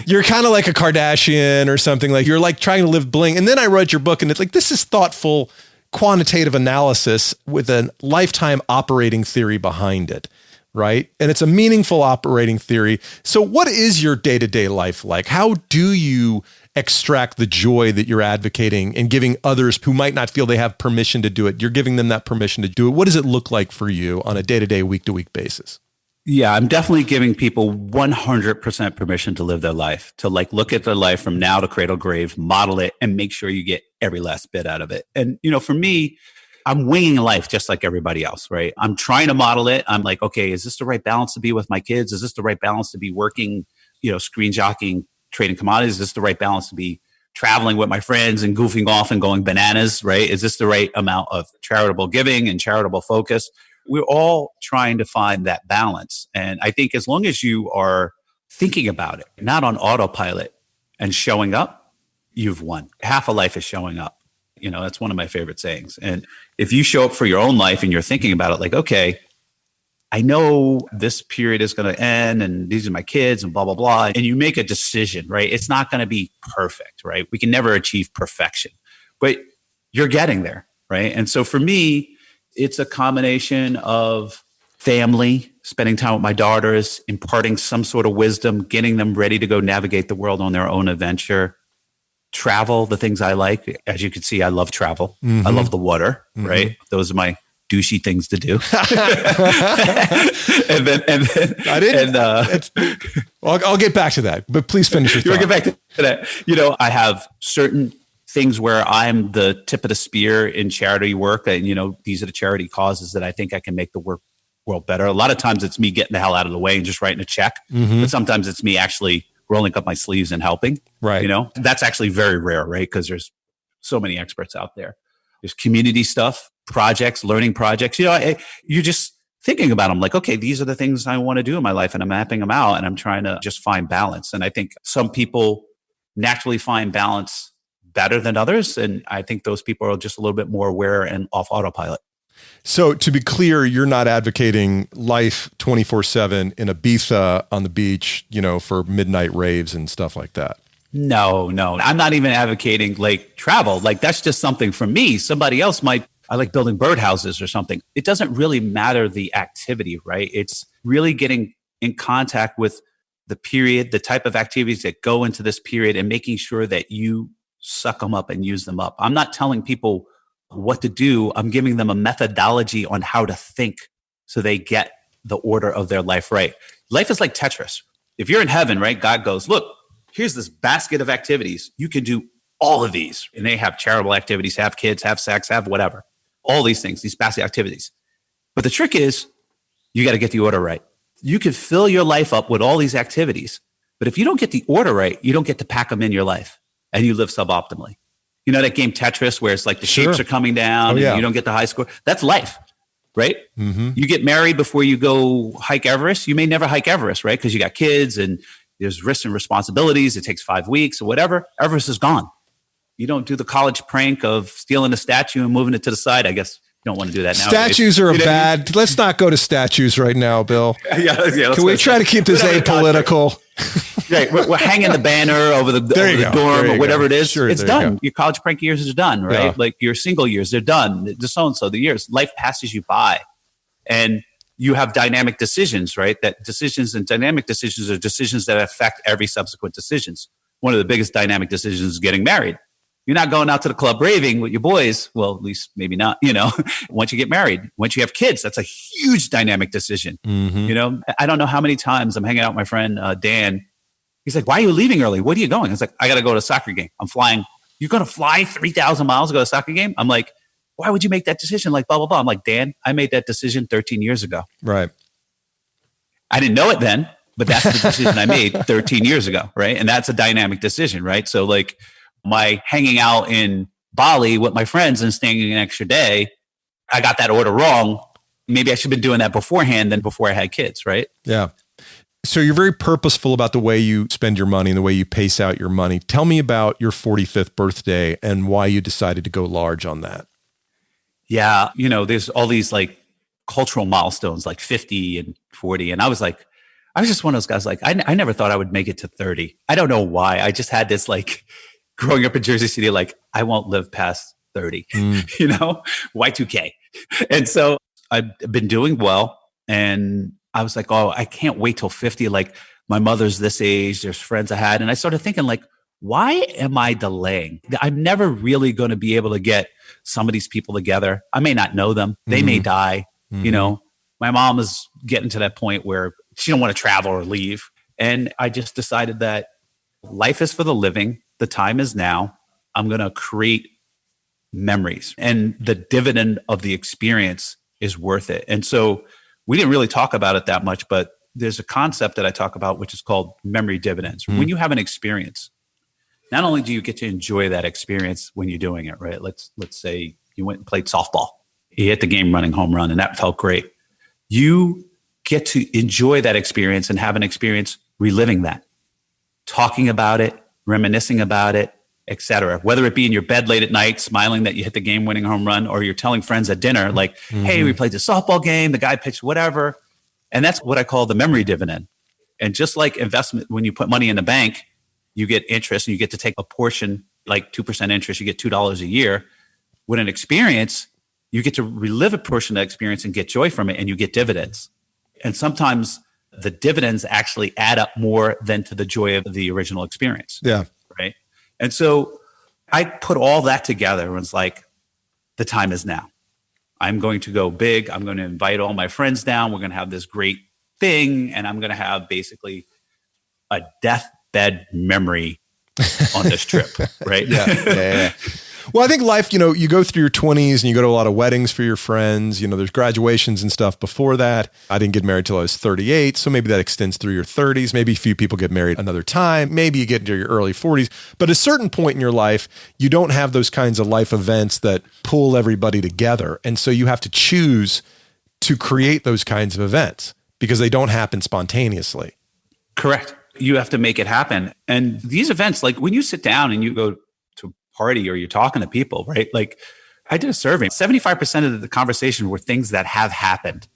You're kind of like a Kardashian or something, like you're like trying to live bling. And then I read your book and it's like, this is thoughtful, quantitative analysis with a lifetime operating theory behind it. Right. And it's a meaningful operating theory. So what is your day-to-day life like? How do you extract the joy that you're advocating and giving others who might not feel they have permission to do it? You're giving them that permission to do it. What does it look like for you on a day-to-day, week-to-week basis? Yeah, I'm definitely giving people 100% permission to live their life, to look at their life from now to cradle grave, model it, and make sure you get every last bit out of it. And, for me, I'm winging life just like everybody else, right? I'm trying to model it. I'm like, okay, is this the right balance to be with my kids? Is this the right balance to be working, screen jockeying, trading commodities? Is this the right balance to be traveling with my friends and goofing off and going bananas, right? Is this the right amount of charitable giving and charitable focus? We're all trying to find that balance. And I think as long as you are thinking about it, not on autopilot and showing up, you've won. Half a life is showing up. That's one of my favorite sayings. And if you show up for your own life and you're thinking about it like, okay, I know this period is going to end and these are my kids and blah, blah, blah. And you make a decision, right? It's not going to be perfect, right? We can never achieve perfection, but you're getting there, right? And so for me, it's a combination of family, spending time with my daughters, imparting some sort of wisdom, getting them ready to go navigate the world on their own adventure, travel, the things I like. As you can see, I love travel. Mm-hmm. I love the water, right? Those are my douchey things to do. I'll get back to that, but please finish your thought. You'll get back to that. I have certain things where I'm the tip of the spear in charity work. And, these are the charity causes that I think I can make the world better. A lot of times it's me getting the hell out of the way and just writing a check. Mm-hmm. But sometimes it's me actually rolling up my sleeves and helping. Right. That's actually very rare, right? Because there's so many experts out there. There's community stuff, projects, learning projects. You're just thinking about them like, okay, these are the things I want to do in my life, and I'm mapping them out, and I'm trying to just find balance. And I think some people naturally find balance better than others. And I think those people are just a little bit more aware and off autopilot. So to be clear, you're not advocating life 24/7 in Ibiza on the beach, for midnight raves and stuff like that. No. I'm not even advocating like travel. Like that's just something for me. Somebody else I like building birdhouses or something. It doesn't really matter the activity, right? It's really getting in contact with the period, the type of activities that go into this period, and making sure that you suck them up and use them up. I'm not telling people what to do. I'm giving them a methodology on how to think so they get the order of their life right. Life is like Tetris. If you're in heaven, right, God goes, look, here's this basket of activities. You can do all of these. And they have charitable activities, have kids, have sex, have whatever. All these things, these basket activities. But the trick is you got to get the order right. You can fill your life up with all these activities. But if you don't get the order right, you don't get to pack them in your life and you live suboptimally. You know that game Tetris where it's like the shapes are coming down and you don't get the high score? That's life, right? Mm-hmm. You get married before you go hike Everest. You may never hike Everest, right? Because you got kids and there's risks and responsibilities. It takes 5 weeks or whatever. Everest is gone. You don't do the college prank of stealing a statue and moving it to the side. I guess you don't want to do that now. Statues are bad. Let's not go to statues right now, Bill. Can we try to keep this apolitical? Right, we're hanging the banner over the dorm or whatever it is. Sure, it's done. Your college prank years are done, right? Yeah. Like your single years, they're done. The so-and-so, the years. Life passes you by. And you have dynamic decisions, right? That decisions and dynamic decisions are decisions that affect every subsequent decisions. One of the biggest dynamic decisions is getting married. You're not going out to the club raving with your boys. Well, at least maybe not, once you get married, once you have kids, that's a huge dynamic decision. Mm-hmm. I don't know how many times I'm hanging out with my friend, Dan. He's like, why are you leaving early? What are you going? I was like, I got to go to a soccer game. I'm flying. You're going to fly 3,000 miles to go to a soccer game? I'm like, why would you make that decision? Like, blah, blah, blah. I'm like, Dan, I made that decision 13 years ago. Right. I didn't know it then, but that's the decision I made 13 years ago. Right. And that's a dynamic decision. Right. So like my hanging out in Bali with my friends and staying an extra day, I got that order wrong. Maybe I should have been doing that beforehand than before I had kids. Right. Yeah. So you're very purposeful about the way you spend your money and the way you pace out your money. Tell me about your 45th birthday and why you decided to go large on that. Yeah. There's all these like cultural milestones like 50 and 40. And I was just one of those guys, like, I never thought I would make it to 30. I don't know why. I just had this like growing up in Jersey City, like I won't live past 30, Y2K. And so I've been doing well. And I was like, oh, I can't wait till 50. Like my mother's this age, there's friends I had. And I started thinking like, why am I delaying? I'm never really going to be able to get some of these people together. I may not know them. They may die. Mm-hmm. My mom is getting to that point where she don't want to travel or leave. And I just decided that life is for the living. The time is now. I'm going to create memories and the dividend of the experience is worth it. And so we didn't really talk about it that much, but there's a concept that I talk about, which is called memory dividends. Mm-hmm. When you have an experience, not only do you get to enjoy that experience when you're doing it, right? Let's say you went and played softball. You hit the game running home run and that felt great. You get to enjoy that experience and have an experience reliving that, talking about it, reminiscing about it, etc. Whether it be in your bed late at night, smiling that you hit the game-winning home run, or you're telling friends at dinner, like, hey, we played the softball game, the guy pitched whatever. And that's what I call the memory dividend. And just like investment, when you put money in the bank, you get interest and you get to take a portion, like 2% interest, you get $2 a year. With an experience, you get to relive a portion of that experience and get joy from it, and you get dividends. And sometimes the dividends actually add up more than to the joy of the original experience. Yeah. Right. And so I put all that together and was like, the time is now. I'm going to go big. I'm going to invite all my friends down. We're going to have this great thing. And I'm going to have basically a deathbed memory on this trip. Right. Yeah. Well, I think life, you go through your 20s and you go to a lot of weddings for your friends. There's graduations and stuff before that. I didn't get married till I was 38. So maybe that extends through your 30s. Maybe a few people get married another time. Maybe you get into your early 40s. But at a certain point in your life, you don't have those kinds of life events that pull everybody together. And so you have to choose to create those kinds of events because they don't happen spontaneously. Correct. You have to make it happen. And these events, like when you sit down and you go to party or you're talking to people, right? Like I did a survey, 75% of the conversation were things that have happened,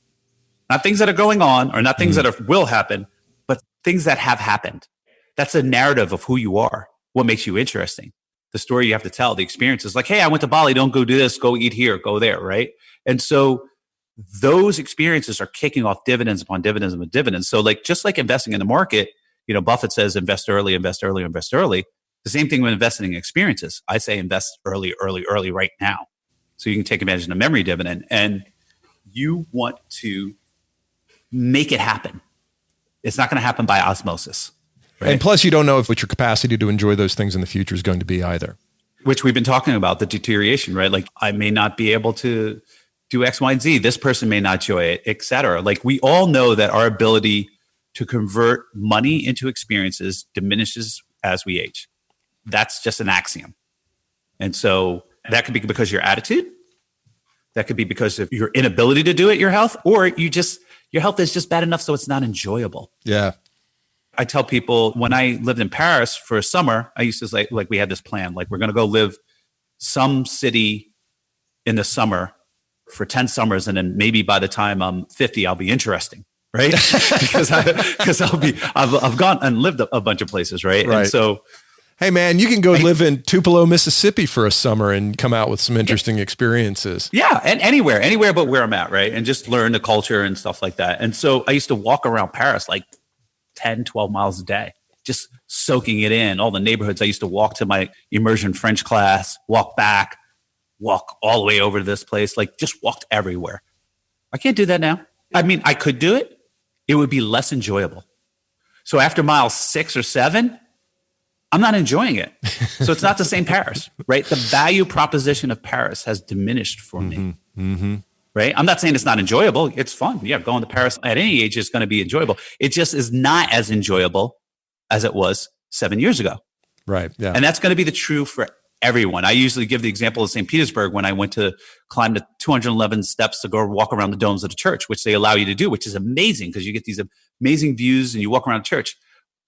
not things that are going on or not things that will happen, but things that have happened. That's a narrative of who you are. What makes you interesting? The story you have to tell, the experiences like, hey, I went to Bali. Don't go do this, go eat here, go there. Right. And so those experiences are kicking off dividends upon dividends upon dividends. So like, just like investing in the market, Buffett says, invest early, invest early, invest early. The same thing with investing in experiences. I say invest early right now. So you can take advantage of the memory dividend, and you want to make it happen. It's not going to happen by osmosis. Right? And plus you don't know what your capacity to enjoy those things in the future is going to be either. Which we've been talking about, the deterioration, right? Like I may not be able to do X, Y, and Z. This person may not enjoy it, et cetera. Like we all know that our ability to convert money into experiences diminishes as we age. That's just an axiom. And so that could be because of your attitude. That could be because of your inability to do it, your health, or your health is just bad enough so it's not enjoyable. Yeah. I tell people when I lived in Paris for a summer, I used to like we had this plan, like we're going to go live some city in the summer for 10 summers. And then maybe by the time I'm 50, I'll be interesting. Right. because I've gone and lived a bunch of places. Right. And so, hey man, you can go live in Tupelo, Mississippi for a summer and come out with some interesting experiences. Yeah. And anywhere but where I'm at. Right. And just learn the culture and stuff like that. And so I used to walk around Paris like 10, 12 miles a day, just soaking it in. All the neighborhoods. I used to walk to my immersion French class, walk back, walk all the way over to this place, like just walked everywhere. I can't do that now. I mean, I could do it. It would be less enjoyable. So after mile 6 or 7, I'm not enjoying it. So it's not the same Paris, right? The value proposition of Paris has diminished for me, right? I'm not saying it's not enjoyable. It's fun. Yeah, going to Paris at any age is going to be enjoyable. It just is not as enjoyable as it was 7 years ago. Right, yeah. And that's going to be the true for everyone. I usually give the example of St. Petersburg when I went to climb the 211 steps to go walk around the domes of the church, which they allow you to do, which is amazing because you get these amazing views and you walk around the church.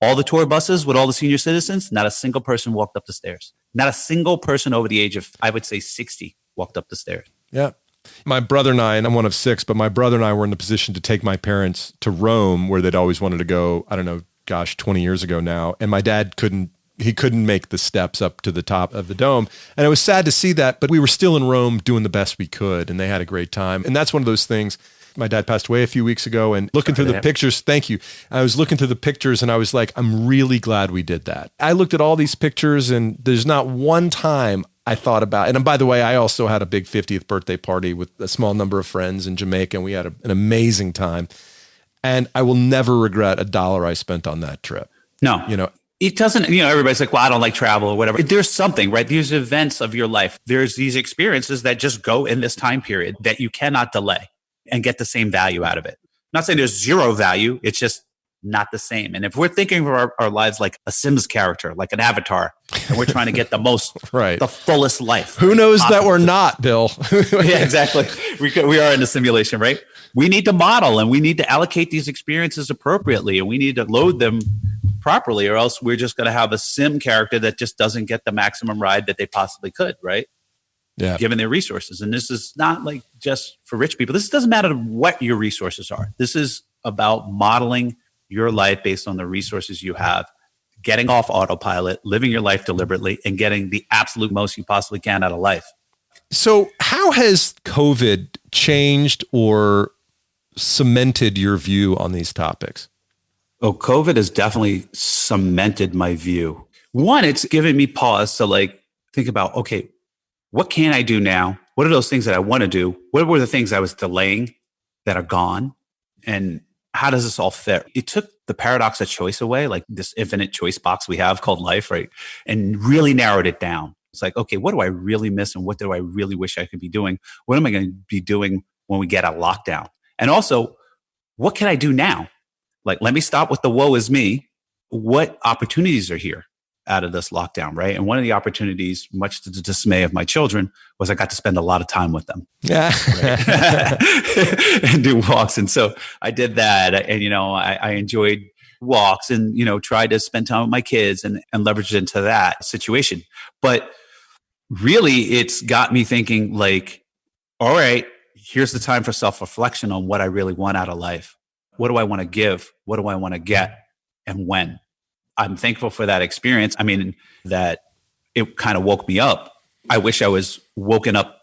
All the tour buses with all the senior citizens, not a single person walked up the stairs. Not a single person over the age of, I would say 60, walked up the stairs. Yeah. My brother and I, and I'm one of 6, but my brother and I were in the position to take my parents to Rome where they'd always wanted to go, 20 years ago now. And my dad couldn't make the steps up to the top of the dome. And it was sad to see that, but we were still in Rome doing the best we could. And they had a great time. And that's one of those things. My dad passed away a few weeks ago, and looking through the pictures, thank you. I was looking through the pictures and I was like, I'm really glad we did that. I looked at all these pictures and there's not one time I thought about, and by the way, I also had a big 50th birthday party with a small number of friends in Jamaica, and we had an amazing time. And I will never regret $1 I spent on that trip. No. It doesn't, everybody's like, well, I don't like travel or whatever. There's something, right? These events of your life, there's these experiences that just go in this time period that you cannot delay and get the same value out of it. I'm not saying there's zero value. It's just not the same. And if we're thinking of our lives like a Sims character, like an avatar, and we're trying to get the most, right, the fullest life. Who knows that we're not, Bill? Yeah, exactly. We are in a simulation, right? We need to model and we need to allocate these experiences appropriately and we need to load them properly, or else we're just going to have a sim character that just doesn't get the maximum ride that they possibly could, right? Yeah. Given their resources. And this is not like just for rich people. This doesn't matter what your resources are. This is about modeling your life based on the resources you have, getting off autopilot, living your life deliberately, and getting the absolute most you possibly can out of life. So how has COVID changed or cemented your view on these topics? Oh, COVID has definitely cemented my view. One, it's given me pause to like think about, okay, what can I do now? What are those things that I want to do? What were the things I was delaying that are gone? And how does this all fit? It took the paradox of choice away, like this infinite choice box we have called life, right? And really narrowed it down. It's like, okay, what do I really miss? And what do I really wish I could be doing? What am I going to be doing when we get a lockdown? And also, what can I do now? Like, let me stop with the woe is me. What opportunities are here out of this lockdown, right? And one of the opportunities, much to the dismay of my children, was I got to spend a lot of time with them. Yeah. Right? And do walks. And so I did that. And, I enjoyed walks and, tried to spend time with my kids and leverage it into that situation. But really, it's got me thinking like, all right, here's the time for self-reflection on what I really want out of life. What do I want to give? What do I want to get? And when? I'm thankful for that experience. I mean, that it kind of woke me up. I wish I was woken up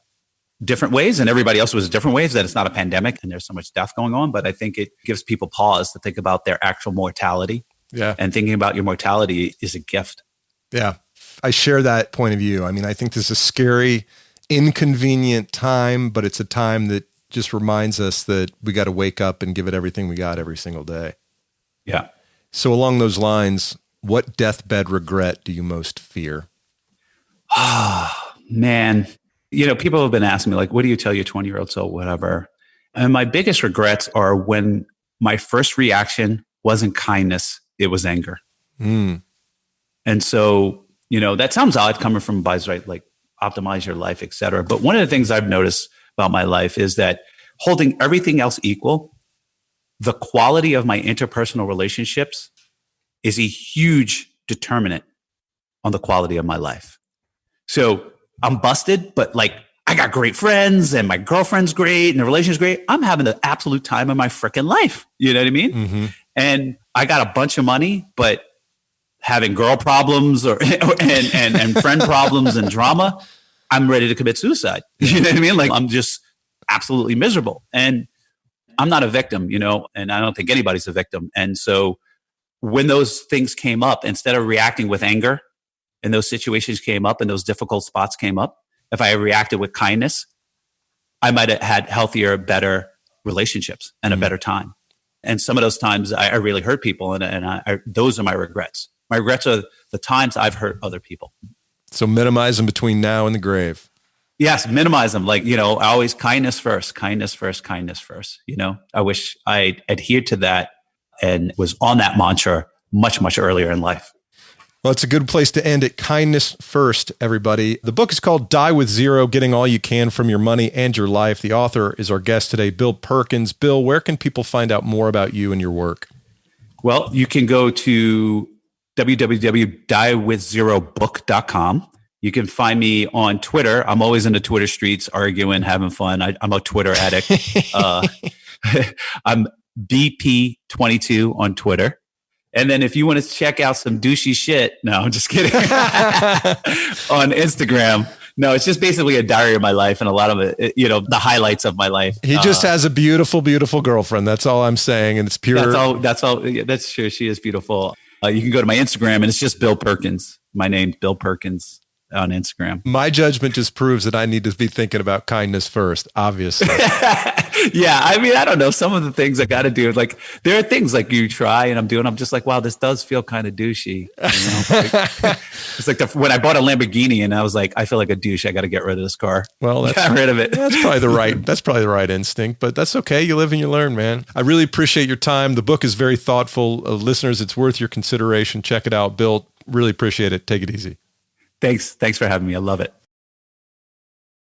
different ways and everybody else was different ways, that it's not a pandemic and there's so much death going on. But I think it gives people pause to think about their actual mortality. Yeah. And thinking about your mortality is a gift. Yeah. I share that point of view. I mean, I think this is a scary, inconvenient time, but it's a time that just reminds us that we got to wake up and give it everything we got every single day. Yeah. So along those lines, what deathbed regret do you most fear? Oh, man. People have been asking me, like, what do you tell your 20-year-old self, whatever? And my biggest regrets are when my first reaction wasn't kindness, it was anger. And so, that sounds odd coming from advice, right? Like, optimize your life, et cetera. But one of the things I've noticed about my life is that holding everything else equal, the quality of my interpersonal relationships is a huge determinant on the quality of my life. So I'm busted, but like I got great friends and my girlfriend's great and the relation's great. I'm having the absolute time of my freaking life. You know what I mean? Mm-hmm. And I got a bunch of money, but having girl problems and friend problems and drama, I'm ready to commit suicide. You know what I mean? Like I'm just absolutely miserable. And I'm not a victim, and I don't think anybody's a victim. And so when those things came up, instead of reacting with anger and those situations came up and those difficult spots came up, if I reacted with kindness, I might have had healthier, better relationships and a better time. And some of those times I really hurt people. And those are my regrets. My regrets are the times I've hurt other people. So minimize them between now and the grave. Yes, minimize them. Like, always kindness first. I wish I adhered to that and was on that mantra much, much earlier in life. Well, it's a good place to end it. Kindness first, everybody. The book is called Die with Zero, Getting All You Can from Your Money and Your Life. The author is our guest today, Bill Perkins. Bill, where can people find out more about you and your work? Well, you can go to www.diewithzerobook.com. You can find me on Twitter. I'm always in the Twitter streets, arguing, having fun. I'm a Twitter addict. I'm BP22 on Twitter. And then if you want to check out some douchey shit, no, I'm just kidding. On Instagram. No, it's just basically a diary of my life and a lot of it, the highlights of my life. He just has a beautiful, beautiful girlfriend. That's all I'm saying. And it's pure. That's all. That's true. She is beautiful. You can go to my Instagram and it's just Bill Perkins. My name's Bill Perkins. on Instagram. My judgment just proves that I need to be thinking about kindness first, obviously. Yeah. I mean, I don't know. Some of the things I got to do, like there are things like you try and I'm just like, wow, this does feel kind of douchey. It's like when I bought a Lamborghini and I was like, I feel like a douche. I got to get rid of this car. Well, got rid of it. That's probably the right instinct, but that's okay. You live and you learn, man. I really appreciate your time. The book is very thoughtful. Listeners, it's worth your consideration. Check it out. Bill, really appreciate it. Take it easy. Thanks for having me. I love it.